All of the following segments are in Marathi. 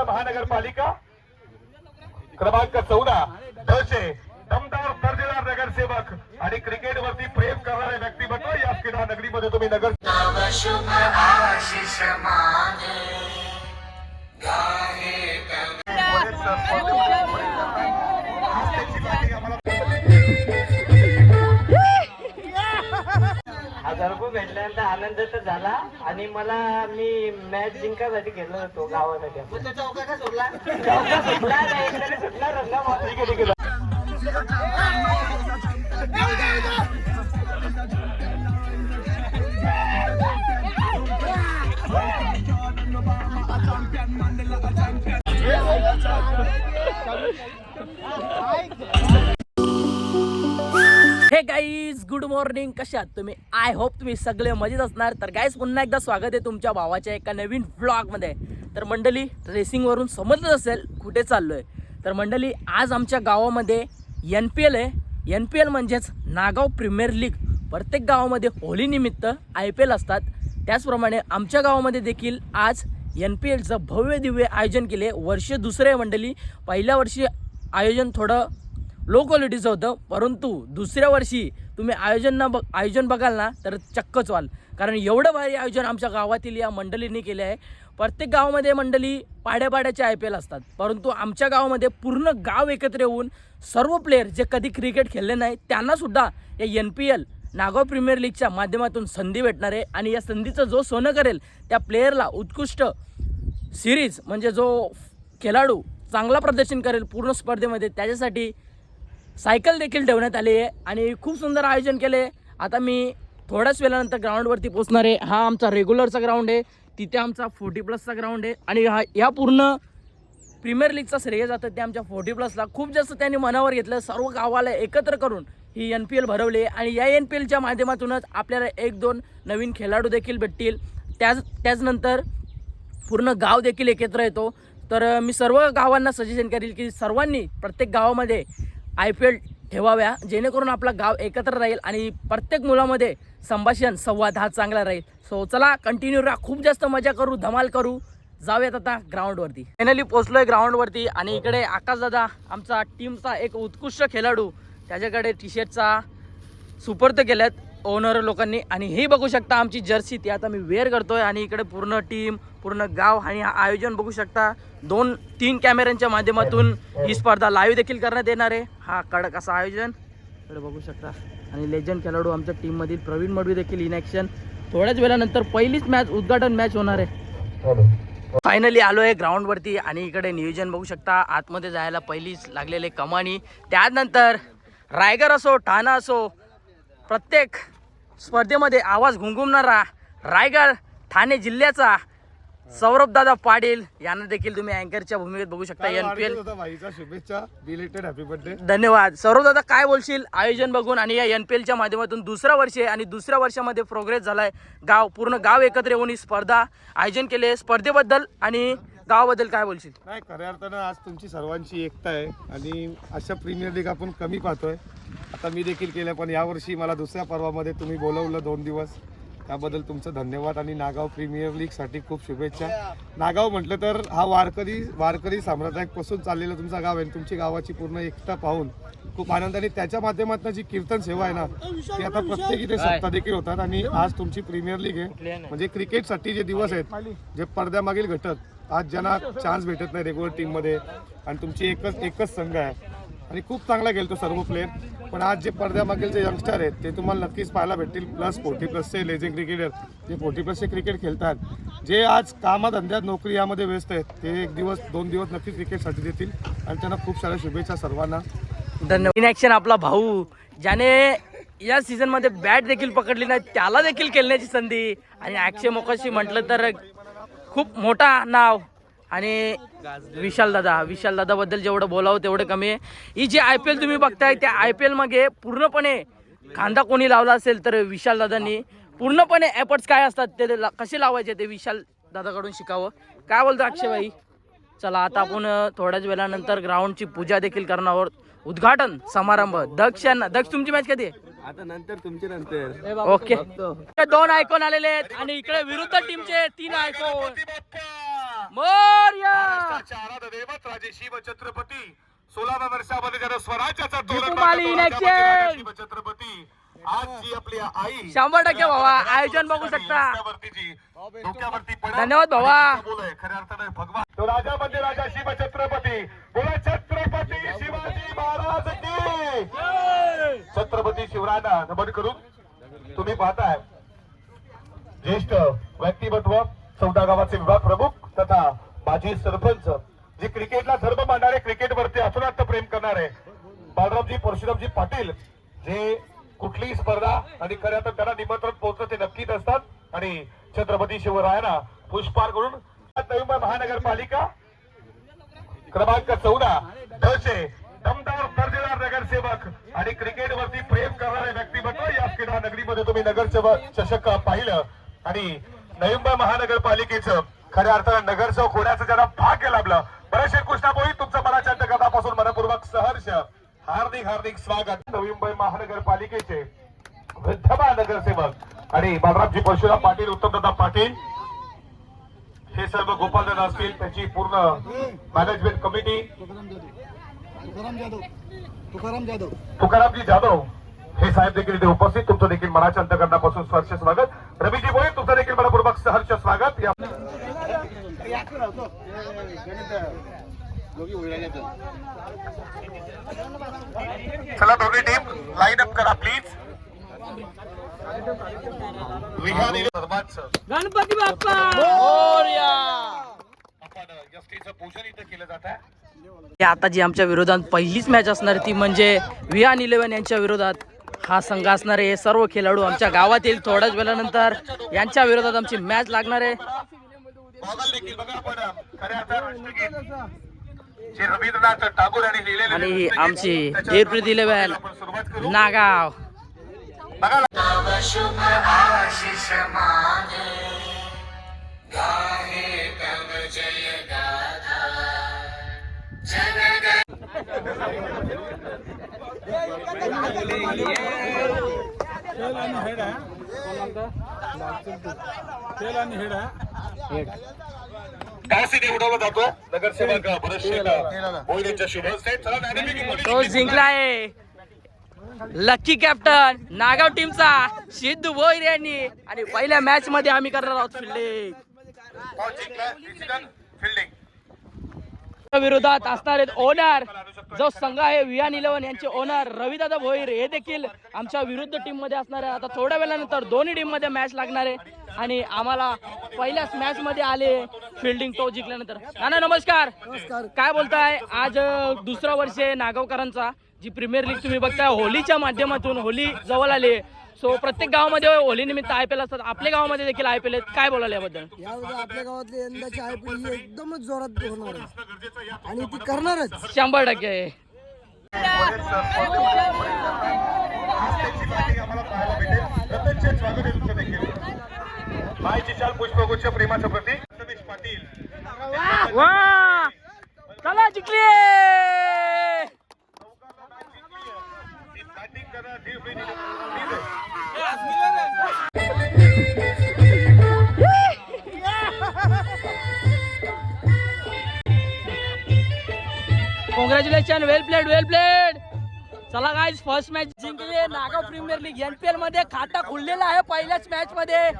पुणे महानगरपालिका क्रमांक 14 ढचे दमदार दर्जेदार नगरसेवक आणि क्रिकेट वरती प्रेम करणारे व्यक्तिमत्व या क्रीडा नगरीमध्ये तुम्ही नगर शुभ आशिष माने भेटल्यानंतर आनंद तर झाला आणि मी मॅच जिंकायसाठी घेतलो होतो गावासाठी. हे गाईज गुड मॉर्निंग, कशा आहात तुम्ही? आय होप तुम्ही सगळे मजेत असणार. तर गाईज पुन्हा एकदा स्वागत आहे तुमच्या भावाच्या एका नवीन व्लॉगमध्ये. तर मंडळी, रेसिंगवरून समजलं असेल कुठे चाललो आहे. तर मंडळी, आज आमच्या गावामध्ये NPL आहे. NPL म्हणजेच नागाव प्रीमियर लीग. प्रत्येक गावामध्ये होळीनिमित्त IPL असतात. त्याचप्रमाणे आमच्या गावामध्ये देखील आज NPLचं भव्य दिव्य आयोजन केले. वर्ष दुसरे आहे मंडळी. पहिल्या वर्षी आयोजन थोडं लो क्वालिटीचं होतं, परंतु दुसऱ्या वर्षी तुम्ही आयोजन बघाल ना तर चक्कच व्हाल. कारण एवढं भारी आयोजन आमच्या गावातील या मंडळींनी केले आहे. प्रत्येक गावामध्ये मंडळी पाड्यापाड्याचे IPL असतात, परंतु आमच्या गावामध्ये पूर्ण गाव एकत्र येऊन सर्व प्लेयर जे कधी क्रिकेट खेळले नाही त्यांनासुद्धा या NPL नागाव प्रीमियर लीगच्या माध्यमातून संधी भेटणार आहे. आणि या संधीचं जो सोनं करेल त्या प्लेयरला उत्कृष्ट सिरीज म्हणजे जो खेळाडू चांगला प्रदर्शन करेल पूर्ण स्पर्धेमध्ये त्याच्यासाठी सायकल देखील ठेवण्यात आली आहे. आणि खूप सुंदर आयोजन केले. आता मी थोड्याच वेळानंतर ग्राउंडवरती पोहोचणार आहे. हा आमचा रेग्युलरचा ग्राउंड आहे, तिथे आमचा 40+ ग्राउंड आहे. आणि या पूर्ण प्रीमियर लीगचा श्रेय जातं ते आमच्या 40+ला. खूप जास्त त्यांनी मनावर घेतलं. सर्व गावाला एकत्र करून ही NPL भरवली. आणि या NPLच्या माध्यमातूनच आपल्याला 1-2 नवीन खेळाडू देखील भेटतील. त्याचनंतर पूर्ण गाव देखील एकत्र येतो. तर मी सर्व गावांना सजेशन करेल की सर्वांनी प्रत्येक गावामध्ये IPL ठेवाव्या, जेणेकरून आपला गाव एकत्र राहील आणि प्रत्येक मुलामध्ये संभाषण संवाद हा चांगला राहील. सो चला कंटिन्यू राहा, खूप जास्त मजा करू, धमाल करू. जाऊयात आता ग्राउंडवरती. फायनली पोचलोय ग्राउंडवरती आणि इकडे आकाशदादा आमचा टीमचा एक उत्कृष्ट खेळाडू, त्याच्याकडे टी-शर्टचा सुपर्द केल्यात ओनर लोकांनी. आणि हे बघू शकता आमची जर्सी, ती आता मी वेअर करतोय. आणि इकडे पूर्ण टीम, पूर्ण गाव आणि हा आयोजन बघू शकता. 2-3 कॅमेऱ्यांच्या माध्यमातून ही स्पर्धा लाईव्ह देखील करण्यात येणार आहे. हा कडक असं आयोजन इकडे बघू शकता. आणि लेजंड खेळाडू आमच्या टीममधील प्रवीण मडवी देखील इन ॲक्शन. थोड्याच वेळानंतर पहिलीच मॅच, उद्घाटन मॅच होणार आहे. फायनली आलो आहे ग्राउंडवरती आणि इकडे नियोजन बघू शकता. आतमध्ये जायला पहिलीच लागलेले कमानी, त्यानंतर रायगड असो ठाणा असो, प्रत्येक स्पर्धेमध्ये आवाज घुंघुमणारा रायगड ठाणे जिल्ह्याचा सौरभदादा पाटील यांना देखील तुम्ही अँकरच्या भूमिकेत बघू शकता. NPL शुभेच्छा, बिलेटेड हॅपी बर्थडे. धन्यवाद. सौरभदादा, काय बोलशील आयोजन बघून आणि या NPLच्या माध्यमातून दुसरा वर्ष आहे आणि दुसऱ्या वर्षामध्ये प्रोग्रेस झालाय. पूर्ण गाव एकत्र येऊन ही स्पर्धा आयोजन केले. स्पर्धेबद्दल आणि गावाबद्दल काय बोलशील? नाही, खऱ्या अर्थानं आज तुमची सर्वांची एकता आहे आणि अशा प्रीमियर लीग आपण कमी पाहतोय. आता मी देखील केलं, पण यावर्षी मला दुसऱ्या पर्वामध्ये तुम्ही बोलवलं 2 दिवस, त्याबद्दल तुमचं धन्यवाद. आणि नागाव प्रीमियर लीगसाठी खूप शुभेच्छा. नागाव म्हटलं तर हा वारकरी साम्राज्यापासून चाललेलं तुमचं गाव आहे. तुमची गावाची पूर्ण एकता पाहून खूप आनंद. आणि त्याच्या माध्यमातून जी कीर्तन सेवा आहे ना, ती आता प्रत्येक इथे सप्ताह देखील होतात. आणि आज तुमची प्रीमियर लीग आहे, म्हणजे क्रिकेटसाठी जे दिवस आहेत, जे पडद्यामागील घटक, आज ज्यांना चान्स भेटत नाही रेग्युलर टीममध्ये, आणि तुमची एकच संघ आहे आणि खूप चांगला खेळतो सर्व प्लेयर. पण आज जे पडद्यामागील जे यंगस्टर आहेत ते तुम्हाला नक्कीच पाहायला भेटतील. प्लस 40+चे लेजेंड क्रिकेटर जे 40+चे क्रिकेट खेळतात, जे आज कामाधंद्यात नोकरी यामध्ये व्यस्त आहेत, ते 1-2 दिवस नक्कीच क्रिकेटसाठी देतील. आणि त्यांना खूप साऱ्या शुभेच्छा सर्वांना. धन्यवाद. इन ॲक्शन आपला भाऊ, ज्याने या सीझनमध्ये बॅट देखील पकडली नाही, त्याला देखील खेळण्याची संधी. आणि अक्षय मोकाशी म्हटलं तर खूप मोठा नाव. आणि विशाल दादा बद्दल जेवढं बोलावं तेवढं कमी आहे. ही जी IPL तुम्ही बघताय त्या IPL मागे पूर्णपणे खांदा कोणी लावला असेल तर विशाल दादांनी. पूर्णपणे एफर्ट्स काय असतात ते कसे लावायचे ते विशाल दादाकडून शिकावं. काय बोलतो अक्षय भाई? चला आता आपण थोड्याच वेळानंतर ग्राउंडची पूजा देखील करणार आहोत. उद्घाटन समारंभ दक्ष तुमची मॅच कधी आहे? आता नंतर तुमची नंतर. ओके. 2 आयकॉन आलेले आहेत आणि इकडे विरुद्ध टीमचे 3 आयकॉन. मोरया राजे शिव छत्रपती 16व्या वर्षामध्ये ज्यानं स्वराज्याचा तोरण दीपूमाली in बांधला तो action. राजा शिव छत्रपती आज जी आपली आई 100% भावा आयोजन बघू शकता. डोक्यावरती पडा. धन्यवाद भावा. बोलाय खऱ्या अर्थाने भगवान तो राजा म्हणजे राजा शिव छत्रपती बोला छत्रपती शिवाजी महाराज की छत्रपती शिवरायांना नमन करून तुम्ही पाहताय ज्येष्ठ व्यक्तिमत्व 14 गावाचे विभाग प्रमुख तथा माजी सरपंच जे क्रिकेटला धर्म मानणारे क्रिकेटवरती अतुरात प्रेम करणारे बाळरामजी परशुरामजी पाटील जे कुठलीही स्पर्धा आणि खऱ्या तर त्यांना निमंत्रण पोहोचतं ते नक्कीच असतात आणि छत्रपती शिवरायांना पुष्पहार करून नवी मुंबई महानगरपालिका क्रमांक 14 ढचे दमदार दर्जेदार नगरसेवक आणि क्रिकेटवरती प्रेम करणारे व्यक्तिमत्व या क्रीडा नगरीमध्ये तुम्ही नगरसेवक चषक पाहिलं आणि नवी मुंबई महानगरपालिकेचं खऱ्या अर्थानं नगरसेवक होण्याचं ज्यांना भाग्य लाभलं बरेचसे कृष्णापोळी तुमचं मनाच्या अंतर्गतापासून मनपूर्वक सहर्ष हार्दिक हार्दिक स्वागत नवी मुंबई महानगरपालिकेचे विद्यमान नगरसेवक आणि बाळरामजी परशुराम पाटील उत्तमदादा पाटील हे सर्व गोपालदादा असतील त्याची पूर्ण मॅनेजमेंट कमिटी तुकारामजी जाधव हे साहेब देखील इथे उपस्थित तुमचं देखील मनाच्या अंतकरणापासून सहर्ष स्वागत रवीजी भोईर तुमचं देखील मनपूर्वक सहर्ष स्वागत चला दोन्ही टीम लाईन अप करा प्लीज गणपती बाप्पा मोरया. पूजन इथं केलं जात आहे आता जी आमच्या विरोधात पहिलीच मॅच असणार ती म्हणजे VN11 यांच्या विरोधात हा संघ असणार आहे. सर्व खेळाडू आमच्या गावात येईल थोड्याच वेळानंतर यांच्या विरोधात आमची मॅच लागणार आहे. रवींद्रनाथ टागोर यांनी लिहिलेले आणि आमची एप्रिल 11 नागाव टॉस इथे उडवला जातो नगरसेवक भरतशेठ भोईर यांच्या शुभ हस्ते. चला dynamic तो जिंकलाय लकी कॅप्टन नागाव टीमचा सिद्धू भोईर यांनी आणि पहिल्या मॅच मध्ये आम्ही करणार आहोत फिल्डिंग टॉस जिंकला डिसिजन फिल्डिंग विरोधात असणार आहेत ओनर जो संघ आहे VN11 यांचे ओनर रविदादा भोईर हे देखील आमच्या विरुद्ध टीम मध्ये असणार आहे. आता थोड्या वेळानंतर दोन्ही टीम मध्ये मॅच लागणार आहे आणि आम्हाला पहिल्याच मॅच मध्ये आले फिल्डिंग तो जिंकल्यानंतर. नाना नमस्कार. काय बोलताय आज दुसरं वर्ष आहे नागावकरांचा जी प्रीमियर लीग तुम्ही बघताय होलीच्या माध्यमातून होली जवळ आली सो प्रत्येक गावामध्ये होली निमित्त IPL असतात आपल्या गावामध्ये देखील IPL आहेत काय बोलाल याबद्दल. यावेळी आपल्या गावातली यंदाची IPL ही एकदमच जोरात होणार आहे आणि ती करणारच 100%. मायची चाल पुष्पगुच्छ प्रेमाचं प्रतीक रमेश पाटील वा चला जिंकले. बॅटिंग करा कॉंग्रॅच्युलेशन वेल प्लेड. चला गाईज फर्स्ट मॅच जिंकली नागाव प्रीमियर लीग NPL मध्ये खाता खुललेला आहे पहिल्याच मॅच मध्ये.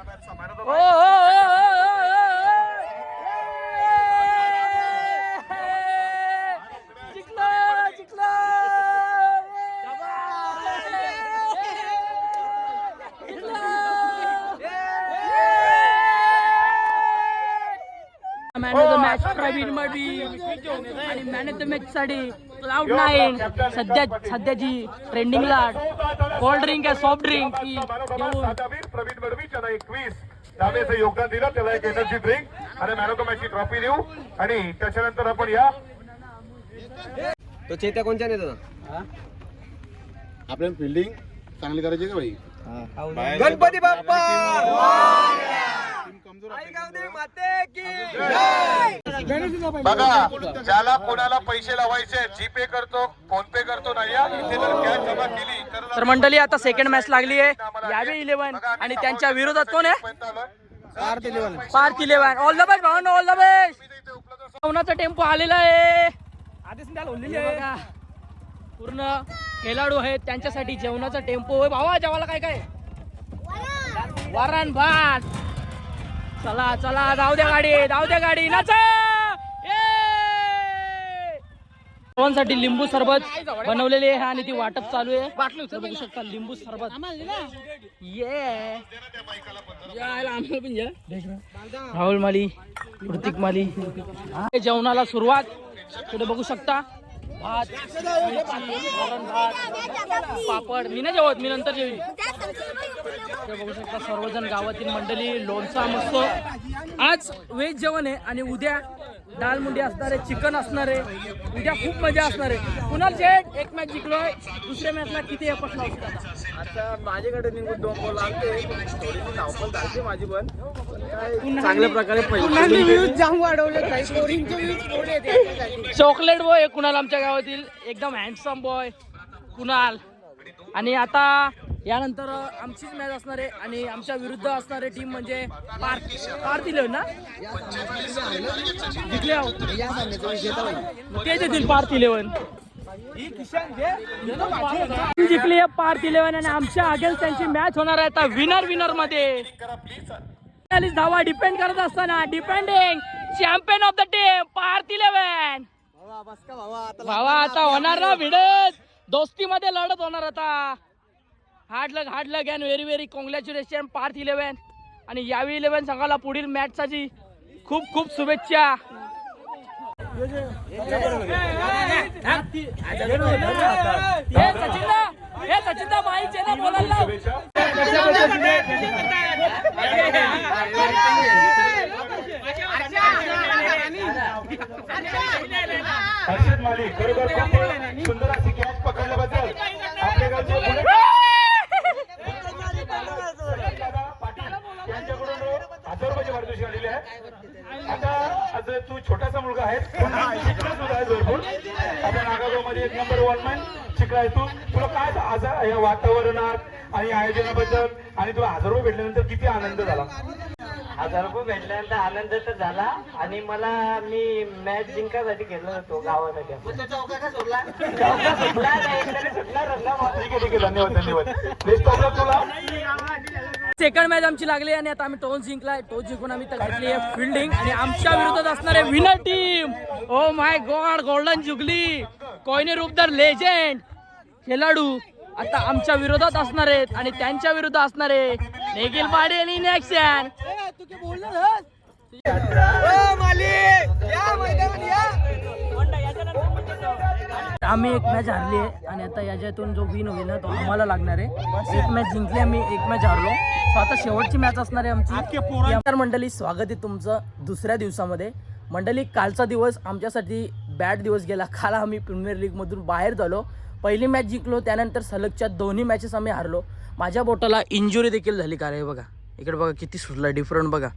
Man of the match Praveen Madvi आणि मॅन ऑफ द मॅच साठी Cloud9 सध्याची ट्रेंडिंगला कोल्ड ड्रिंक आहे सॉफ्ट ड्रिंक ती घेऊन प्रवीण मडवी त्याला 21 त्यावेळेस योगदान दिलं त्याला एक एनर्जी ड्रिंक आणि मॅन ऑफ द मॅचची ट्रॉफी देऊ आणि त्याच्यानंतर आपण या तो चेत्या कोणत्या नेता आपल्याला फिल्डिंग चांगली करायची का भाई गणपती बाप्पा बघा ज्याला कोणाला पैसे लावायचे जीपे करतो फोन पे करतो नाही इथे जर कॅश जमा केली तर मंडळी आता सेकंड मॅच लागली आहे यावे 11 आणि त्यांच्या विरोधात कोण आहे Parth 11. All the best Bhavana all the best. Tempo आलेला आहे बघा, पूर्ण खेळाडू आहेत त्यांच्यासाठी जेवणाचा टेम्पो आहे. भावा जेवायला काय काय वरण भात. चला चला जाऊ द्या गाडी नाचा. सर्वांसाठी लिंबू सरबत बनवलेले आहे आणि ती वाटप चालू आहे. बघू शकता लिंबू सरबत. ये राहुल माली, प्रतीक माली. जेवणाला सुरुवात. पुढे बघू शकता भात, मिरची, वरण भात, पापड. मी नाही जेवत, मी नंतर जेवी. बघू शकता सर्वजण गावातील मंडळी. लोणचा मस्त. आज व्हेज जेवण आहे आणि उद्या दाल मुंडी असणार आहे, चिकन असणार आहे. उद्या खूप मजा असणार आहे. कुणाल शेठ एक मॅच जिंकलोय, दुसऱ्या मॅचला किती एफर्ट लावतात? आता माझ्याकडे निघून 2 बॉल लागते, थोडीशी धावपळ झाली माझी पण चांगल्या प्रकारे चॉकलेट बॉय कुणाल आमच्या गावातील एकदम हँडसम बॉय कुणाल. आणि आता यानंतर आमचीच मॅच असणार आहे आणि आमच्या विरुद्ध असणारे टीम म्हणजे पार्थ इलेव्हन ना जिंकले तेच येतील पार्थ इलेव्हन. जिंकली आहे पार्थ इलेव्हन आणि आमच्या अगेन्स्ट त्यांची मॅच होणार आहे आता विनर मध्ये. 40 धावा डिपेंड करत असताना depending champion of the team Parth eleven. भावा आता होणार ना भिडत, दोस्तीमध्ये लढत होणार आता. Hard luck and very very congratulation Parth eleven. आणि यावी इलेव्हन संघाला पुढील मॅच साठी खूप खूप शुभेच्छा. सचिनदा माईचे ना बोलायला. हर्षद माली खरोखर खूप सुंदर अशी कॅच पकडल्याबद्दल आपल्या गावचे पाटील यांच्याकडून 1000 रुपयाची पारितोषिक आलेली आहे. आता आज तू छोटासा मुलगा आहे, शिकला सुद्धा आहे भरपूर. आपल्या नागागावमध्ये 1 नंबर 1 मॅन शिकला आहे तू. तुला काय आज या वातावरणात आणि आयोजनाबद्दल आणि तुला 1000 रुपये भेटल्यानंतर किती आनंद झाला? 1000 रुपये भेटल्यानंतर आनंद तर झाला आणि मी मॅच जिंकायसाठी गेलो होतो गावामध्ये. ठीक आहे धन्यवाद. बेस्ट ऑफ लक तुला. सेकंड मॅच आमची लागली आणि आता आम्ही टॉस जिंकलाय. टॉस जिंकून आम्ही तर घेतली आहे फिल्डिंग आणि आमच्या विरोधात असणारे winner team. Oh my God, golden जुगली कोयने रूप द लेजेंड खेळाडू आता आमच्या विरोधात असणार आहेत आणि त्यांच्या विरुद्ध असणारे निखिल पाडे आणि नेक्शन. आम्ही एक मॅच हारली आहे आणि आता याच्यातून जो विन होईल ना तो आम्हाला लागणार आहे. एक मॅच जिंकली आम्ही, एक मॅच हारलो. सो आता शेवटची मॅच असणार आहे आमची. मंडळी स्वागत आहे तुमचं दुसऱ्या दिवसामध्ये. मंडळी कालचा दिवस आमच्यासाठी बॅड दिवस गेला. काल आम्ही प्रीमियर लीगमधून बाहेर झालो. पहिली मॅच जिंकलो, त्यानंतर सलगच्या दोन्ही मॅचेस आम्ही हारलो. माझ्या बोटाला इंजुरी देखील झाली. का रे बघा इकडे बघा किती सुटला डिफरंट बघा.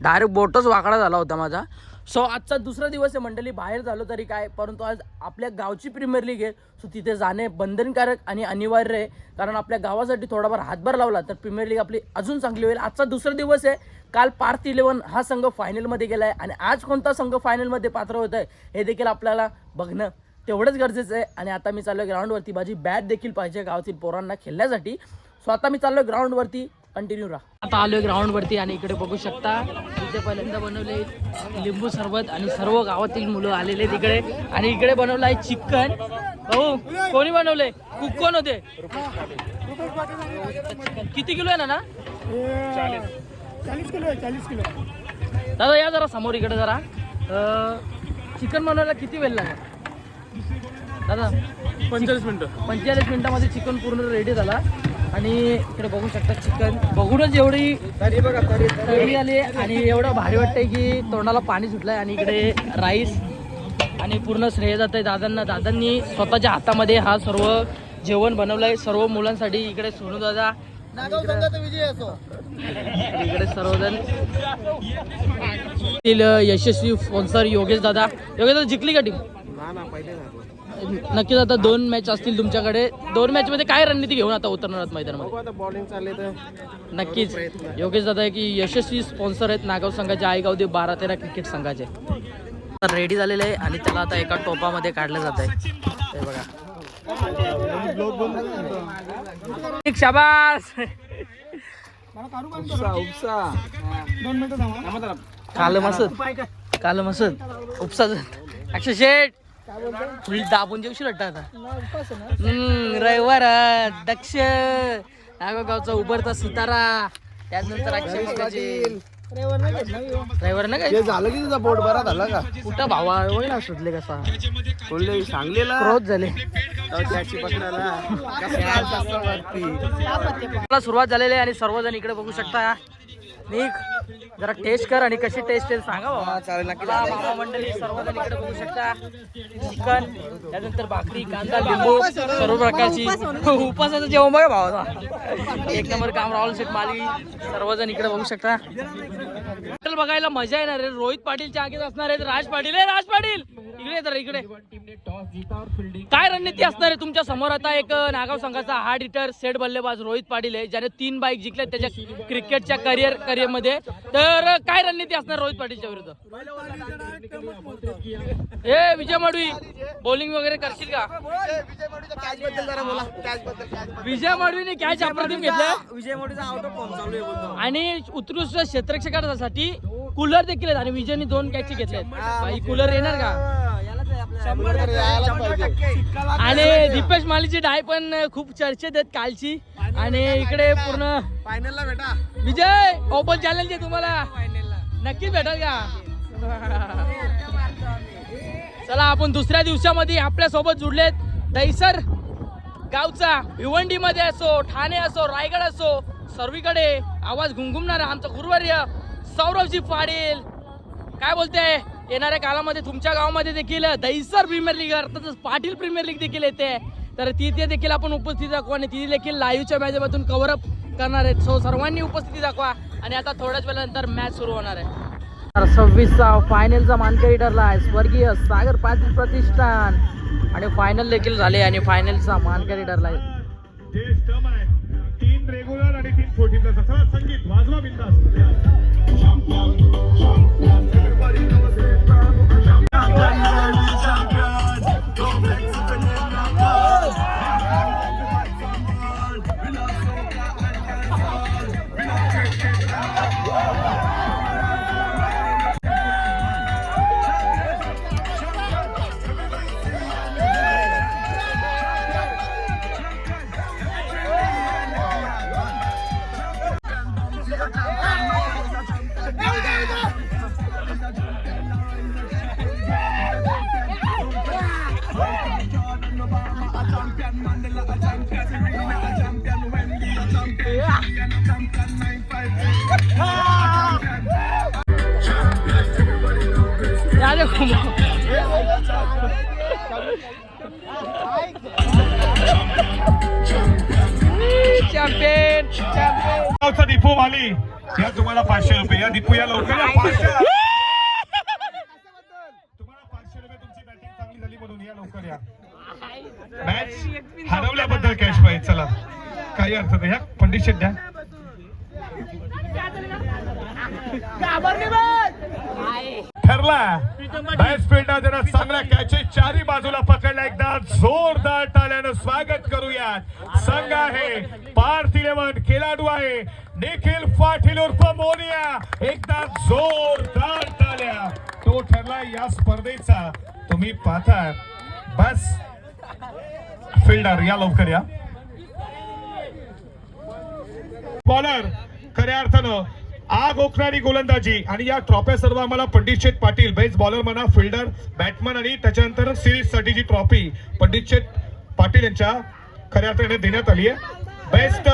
डायरेक्ट बोटच वाकडा झाला होता माझा. सो आजचा दुसरा दिवस आहे मंडळी. बाहेर झालो तरी काय, परंतु आज आपल्या गावची प्रीमियर लीग आहे. सो तिथे जाणे बंधनकारक आणि अनिवार्य आहे. कारण आपल्या गावासाठी थोडाफार हातभार लावला तर प्रीमियर लीग आपली अजून चांगली होईल. आजचा दुसरा दिवस आहे. काल पार्थ इलेव्हन हा संघ फायनलमध्ये गेला आहे आणि आज कोणता संघ फायनलमध्ये पात्र होत आहे हे देखील आपल्याला बघणं तेवढंच गरजेचं आहे. आणि आता मी चाललो ग्राउंडवरती. माझी बॅट देखील पाहिजे गावातील पोरांना खेळण्यासाठी. सो आता मी चाललो ग्राउंडवरती. कंटिन्यू राहा. आता आलोय ग्राउंडवरती आणि इकडे बघू शकता इथे पहिल्यांदा बनवले लिंबू सरबत आणि सर्व गावातील मुलं आलेले तिकडे. आणि इकडे बनवलं आहे चिकन. हो कोणी बनवलंय? कुक कोण होते? किती किलो आहे ना? 40 किलो. दादा या जरा समोर इकडे जरा. चिकन बनवायला किती वेळ लागेल दादा? 45 मिनिटामध्ये चिकन पूर्ण रेडी झाला. आणि इकडे बघू शकता चिकन बघूनच एवढी तरी आली आणि एवढं भारी वाटतंय की तोंडाला पाणी सुटलंय. आणि इकडे राईस आणि पूर्ण श्रेय जात आहे दादांना. दादांनी स्वतःच्या हातामध्ये हा सर्व जेवण बनवलंय सर्व मुलांसाठी. इकडे सोनू दादा, इकडे सर्वजण यशस्वी स्पॉन्सर योगेश दादा. योगेश दादा जिंकली का टीम? नक्कीच. आता 2 मॅच असतील तुमच्याकडे. 2 मॅच मध्ये काय रणनीती घेऊन आता उतरणार मैदानामध्ये? बॉलिंग चालले तर नक्कीच. योगेश दादा आहे की यशस्वी स्पॉन्सर आहेत नागाव संघाचे, आयगाव देव 12-13 क्रिकेट संघाचे. रेडी झालेलं आहे आणि त्याला आता एका टोपामध्ये काढलं जात आहे. हे बघा शाबास. काल मसद उपसा अक्षय शेठ फुल दाबून जेवशी वाटतं आता. रविवार दक्ष नागावचा उभरता सितारा त्यानंतर अक्षय ड्रायव्हर ना काय झालं की तुझा पोट बरा झाला का कुठं भावा ना सुटले कसा बोलले सांगलेला क्रोध झाले. टॅक्सी पकडायला मला सुरुवात झालेली आहे आणि सर्वजण इकडे बघू शकता. निक जरा टेस्ट कर आणि कशी टेस्ट आहे सांगा बाबा. चालेल नक्की. मामा मंडळी सर्वजण इकडे बघू शकता. चिकन त्यानंतर भाकरी कांदा लिंबू सर्व प्रकारची उपासाचं जेवण बघा भावा. एक नंबर काम राहुल शेठ माली सर्वजण इकडे बघू शकता. हॉटेल बघायला मजा येणार आहे. रोहित पाटीलच्या आगीत असणार आहेत राज पाटील. राज पाटील इकडे तर इकडे काय रणनीती असणार आहे तुमच्या समोर. आता एक नागाव संघाचा हार्ड हिटर सेट बल्लेबाज रोहित पाटील आहे ज्याने 3 बाईक जिंकल्या त्याच्या क्रिकेटच्या करिअर मध्ये. तर काय रणनीती असणार रोहित पाटीलच्या विरुद्ध. ए विजय माडवी बॉलिंग वगैरे करशील का. विजय माडवीने कॅच अप्रतिम घेतलं. विजय मोठीचा आउट ऑफ फॉर्म चालू आहे बोलतो. आणि उत्कृष्ट क्षेत्ररक्षकासाठी कूलर देखील आहेत आणि विजयने 2 कॅच घेतलेत. भाई कूलर येणार का. आणि दीपेश मालीची डाय पण खूप चर्चेत आहेत कालची. आणि इकडे पूर्ण फायनलला बेटा विजय ओपन चॅलेंज आहे तुम्हाला नक्कीच भेटेल का. चला आपण दुसऱ्या दिवसामध्ये आपल्या सोबत जुडलेत दहिसर गावचा भिवंडी मध्ये असो ठाणे असो रायगड असो सर्वीकडे आवाज घुमघुमणारा आमचा गुरुवर्य सौरभजी पाटील. काय बोलते येणाऱ्या काळामध्ये तुमच्या गावामध्ये देखील दहिसर प्रीमियर लीग अर्थातच पाटील प्रीमियर लीग देखील येते. तर तिथे देखील आपण उपस्थिती दाखवू आणि ती देखील लाईव्हच्या माध्यमातून कव्हर अप करणार आहेत. सो सर्वांनी उपस्थिती दाखवा आणि आता थोड्याच वेळानंतर मॅच सुरू होणार आहे. 26चा फायनलचा मानकरी ठरला आहे स्वर्गीय सागर पाटील प्रतिष्ठान आणि फायनल देखील झाले आणि फायनलचा मानकरी ठरला आहे. 3 रेग्युलर आणि 3 40 प्लस संगीत वाजवा बिंदास. चॅम्पियन दीपू माली या तुम्हाला 500 रुपये. या दीपू या लवकर या 500 तुम्हाला 500 रुपये. तुमची बॅटिंग चांगली झाली म्हणून या लवकर या. मॅच हरवल्याबद्दल कॅश प्राइज. चला काही अर्थ नाही. ह्या पंडित शेट द्या. ठरला बॅट्स फिल्डर जरा चांगला कॅच चारी बाजूला पकडला. एकदा जोरदार टाळ्यानं स्वागत करूयात. संघ आहे पार्थ 11 खेळाडू आहे निखिल पाटील उर्फ मोनिया. एकदा जोरदार टाळ्या. तो ठरला या स्पर्धेचा. तुम्ही पाहता बस फिल्डर या लवकर या. बॉलर खऱ्या अर्थानं आग ओकणारी गोलंदाजी आणि या ट्रॉफ्या सर्व आम्हाला पंडित शेठ पाटील बेस्ट बॉलर म्हणा फिल्डर बॅटमन आणि त्याच्यानंतर सिरीज साठी जी ट्रॉफी पंडित शेठ पाटील यांच्या खऱ्या अर्थाने देण्यात आली आहे. बेस्ट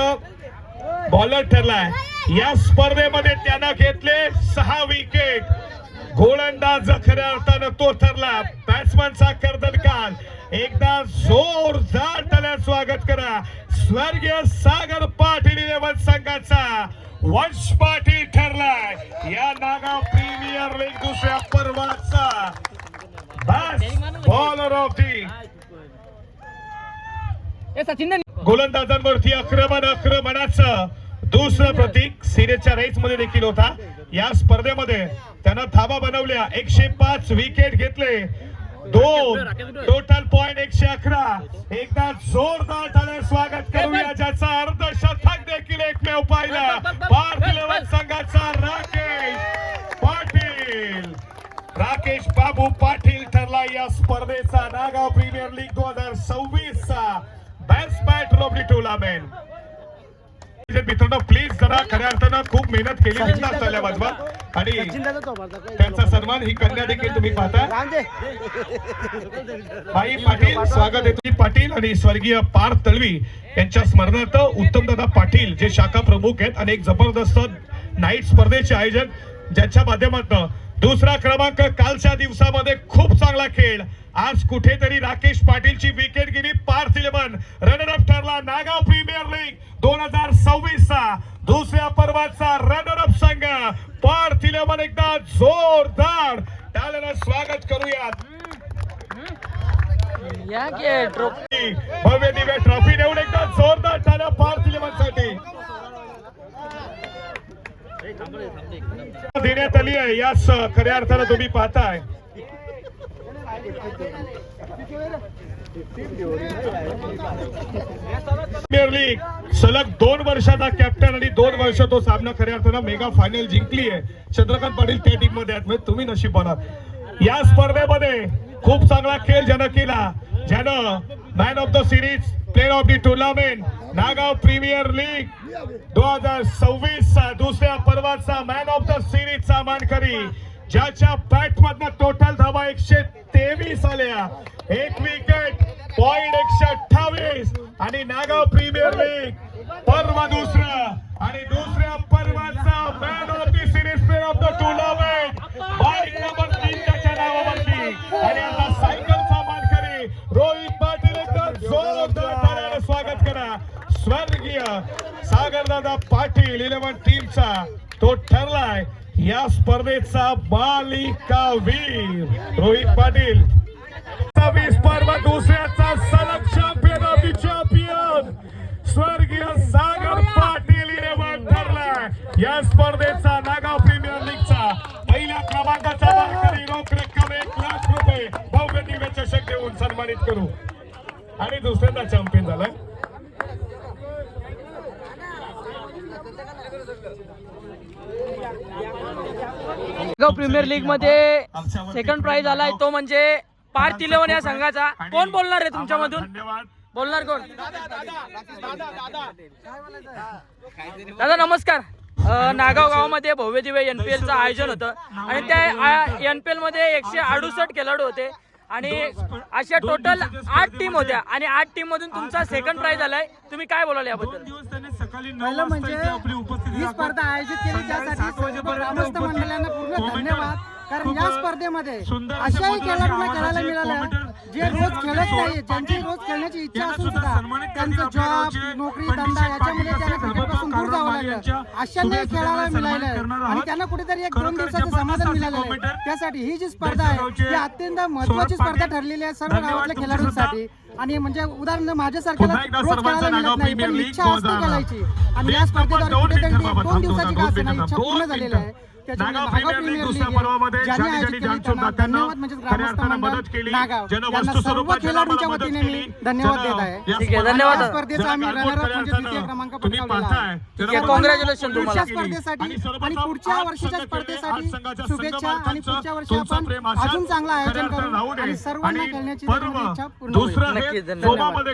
बॉलर ठरलाय या स्पर्धेमध्ये त्यानं घेतले 6 विकेट. गोलंदाज खऱ्या अर्थानं तो ठरला. बॅट्समनचा कर्दनकाल. एकदा जोरदार टाळ्या स्वागत करा स्वर्गीय सागर पाटील 11 संघाचा वंश पाटील ठरलाय या नागाव प्रीमियर लीग दुसऱ्या पर्वाचा बेस्ट बॉलर ऑफ दी. गोलंदाजांवरती आक्रमणाचं दुसरं प्रतीक सिरीजच्या रेस मध्ये देखील होता. या स्पर्धेमध्ये त्यानं धाबा बनवल्या, 105 विकेट घेतले, 2 टोटल पॉइंट 111. एकदा जोरदार टाळ्या स्वागत करूया ज्याचा अर्धशतक देखील एकमेव पाहिला. भारत 11 संघाचा राकेश बाबू पाटील ठरला या स्पर्धेचा नागाव प्रीमियर लीग 2026 चा best batter of the tournament. मित्रांनो प्लीज जरा खऱ्या अर्थानं खूप मेहनत केली चालल्या बाजूला आणि त्यांचा सन्मान ही कन्या देखील तुम्ही पाहता. भाई पाटील स्वागत आहे. तुम्ही पाटील आणि स्वर्गीय पार्थ तळवी यांच्या स्मरणार्थ उत्तमदादा पाटील जे शाखा प्रमुख आहेत आणि एक जबरदस्त नाईट स्पर्धेचे आयोजन ज्याच्या माध्यमातून दुसरा क्रमांक कालच्या दिवसामध्ये खूप चांगला खेळ. आज कुठेतरी राकेश पाटीलची विकेट गेली. पार्थ 11 रनरअप ठरला नागाव प्रीमियर लीग 2026 चा दुसऱ्या पर्वाचा रनरअप संघ पार्थ 11. एकदा जोरदार टाळ्यानं स्वागत करूयात. या की ट्रॉफी भव्य दिव्य ट्रॉफी देऊन एकदा जोरदार टाळ्या पार्थ 11 साठी देण्यात आली आहे. याच खऱ्या अर्थानं तुम्ही पाहताय प्रीमियर लीग सलग 2 वर्षाचा कॅप्टन आणि 2 वर्ष तो सामना खऱ्या अर्थानं मेगा फायनल जिंकली आहे. चंद्रकांत पाटील त्या टीम मध्ये आहेत म्हणजे तुम्ही नशीबवान. या स्पर्धेमध्ये खूप चांगला खेळ ज्यानं केला, ज्यानं man of the series player of the tournament Nagaon premier league 2026 चा दुसऱ्या पर्वाचा मॅन ऑफ द सिरीज चा मानकरी, ज्याच्या बॅट मधनं टोटल धावा 123 आल्या, 1 विकेट, पॉइंट 128 आणि नागाव प्रीमियर लीग पर्व दुसरा आणि दुसऱ्या पर्वाचा man of the series player of the tournament bike number 3 त्याच्या नावावरती आणि आता सायकलचा मानकरी रोहित पाटील. एकदा जोरदार टाळ्याने स्वागत करा. स्वर्गीय सागरदादा पाटील 11 टीमचा तो ठरलाय या स्पर्धेचा मालिकावीर. रोहित पाटील 20 पर्व दुसऱ्याचा सलग चॅम्पियन ऑफ द चॅम्पियन स्वर्गीय सागर पाटील 11 ठरलाय या स्पर्धेचा नागाव प्रीमियर लीगचा पहिल्या क्रमांकाचा मानकरी. रोख रक्कम 1 लाख रुपये भव्य दिव्य चषक देऊन सन्मानित करू आणि दुसऱ्यांदा चॅम्पियन झालाय. नागाव प्रीमियर लीग मध्ये सेकंड प्राइज आलाय तो म्हणजे पार्थ 11 या संघाचा. कोण बोलणार आहे तुमच्यामधून? धन्यवाद. बोलणार कोण? दादा नमस्कार. नागाव गावामध्ये भव्य दिव्य एनपीएल चं आयोजन होतं आणि त्या एनपीएल मध्ये 168 खेळाडू होते आणि अशा टोटल 8 टीम होत्या आणि 8 टीम मधून तुमचा सेकंड प्राइज आलाय. तुम्ही काय बोलाल याबद्दल? पहिलं म्हणजे ही स्पर्धा आयोजित केली त्यासाठी सर्व ग्रामस्थ मंडळांना पूर्ण धन्यवाद. कारण या स्पर्धेमध्ये अशाही खेळाडूंना खेळायला मिळालं जे रोज खेळत नाही, ज्यांची रोज खेळण्याची इच्छा असून सुद्धा त्यांचं जॉब, नोकरी, धंदा याच्यामुळे त्यांना क्रिकेटपासून दूर जावं लागलं. अशांनाही खेळायला मिळालं आणि त्यांना कुठेतरी 1-2 दिवसाचं समाधान मिळालं आहे. त्यासाठी ही जी स्पर्धा आहे ही अत्यंत महत्वाची स्पर्धा ठरलेली आहे सर्व गावातल्या खेळाडूंसाठी. आणि म्हणजे उदाहरण माझ्यासारख्याला रोज खेळायला मिळत नाही पण इच्छा असते खेळायची आणि या स्पर्धेद्वारे कुठेतरी 2 दिवसाची का असेना इच्छा पूर्ण झालेली आहे. नागाव प्रीमियर लीग दुसऱ्या पर्वामध्ये ज्यांनी धन्यवाद म्हणजे ग्रामस्थ मंडळ नागाव यांना सर्व खेळाडूंच्या वतीने मी धन्यवाद देत आहे. ठीक आहे, धन्यवाद. या स्पर्धेचा आम्ही रनरअप म्हणजे द्वितीय क्रमांक पटकावलेला आहे. ठीक आहे, कॉंग्रॅच्युलेशन तुम्हाला. पुढच्या स्पर्धेसाठी आणि पुढच्या वर्षीच्या स्पर्धेसाठी शुभेच्छा आणि पुढच्या वर्षी आपण अजून चांगलं आयोजन करू आणि सर्वांना खेळण्याची इच्छा पूर्ण होईल. नक्कीच, धन्यवाद.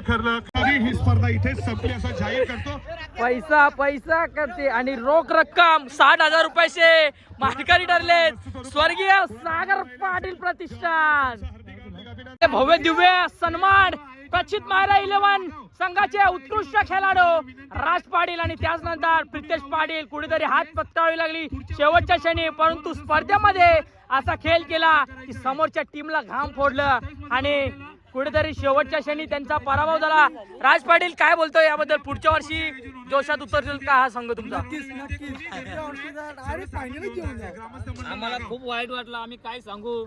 ही स्पर्धा इथे संपली असं जाहीर करतो. पैसा पैसा करते आणि रोख रक्कम 60,000 रुपयाचे मानकरी ठरले स्वर्गीय सागर पाटील प्रतिष्ठान. भव्य दिव्य सन्मान प्रचित मायरा 11 संघाचे उत्कृष्ट खेळाडू राज पाटील आणि त्याचनंतर प्रितेश पाटील. कुठेतरी हात पत्ताळी लागली शेवटच्या क्षणी, परंतु स्पर्धेमध्ये असा खेळ केला की समोरच्या टीमला घाम फोडलं आणि कुठेतरी शेवटच्या क्षणी त्यांचा पराभव झाला. राज पाटील काय बोलतोय याबद्दल? पुढच्या वर्षी जोशात उतरतील का हा संघ तुमचा? आम्हाला खूप वाईट वाटलं, आम्ही काय सांगू.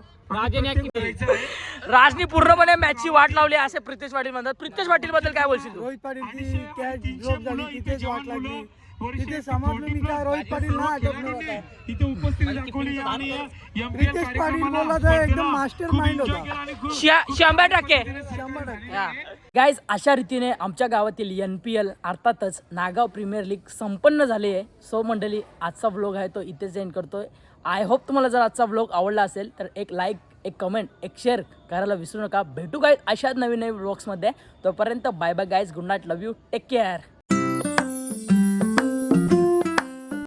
राजनी पूर्णपणे मॅचची वाट लावली असे प्रितेश पाटील म्हणतात. प्रितेश पाटील बद्दल काय बोलशील तू? रोहित पाटील ती कॅच ड्रॉप झाली तिथेच वाट लागली. तिथे समजलं मी काय रोहित पाटील ना आटोपणार होता. इथे उपस्थिती दाखवली आणि रितेश पाटील बोलला तर एकदम मास्टर माइंड होता. 100%. 100%. गाईज अशा रीतीने आमच्या गावातील NPL अर्थातच नागाव प्रीमियर लीग संपन्न झाली आहे. सो मंडळी आजचा व्लॉग आहे तो इथेच एंड करतोय. आय होप तुम्हाला जर आजचा व्लॉग आवडला असेल तर एक लाईक, एक कमेंट, एक शेअर करायला विसरू नका. भेटू गाईज अशाच नवीन नवीन व्लॉग्समध्ये. तोपर्यंत bye bye guys. Good night. Love you. Take care.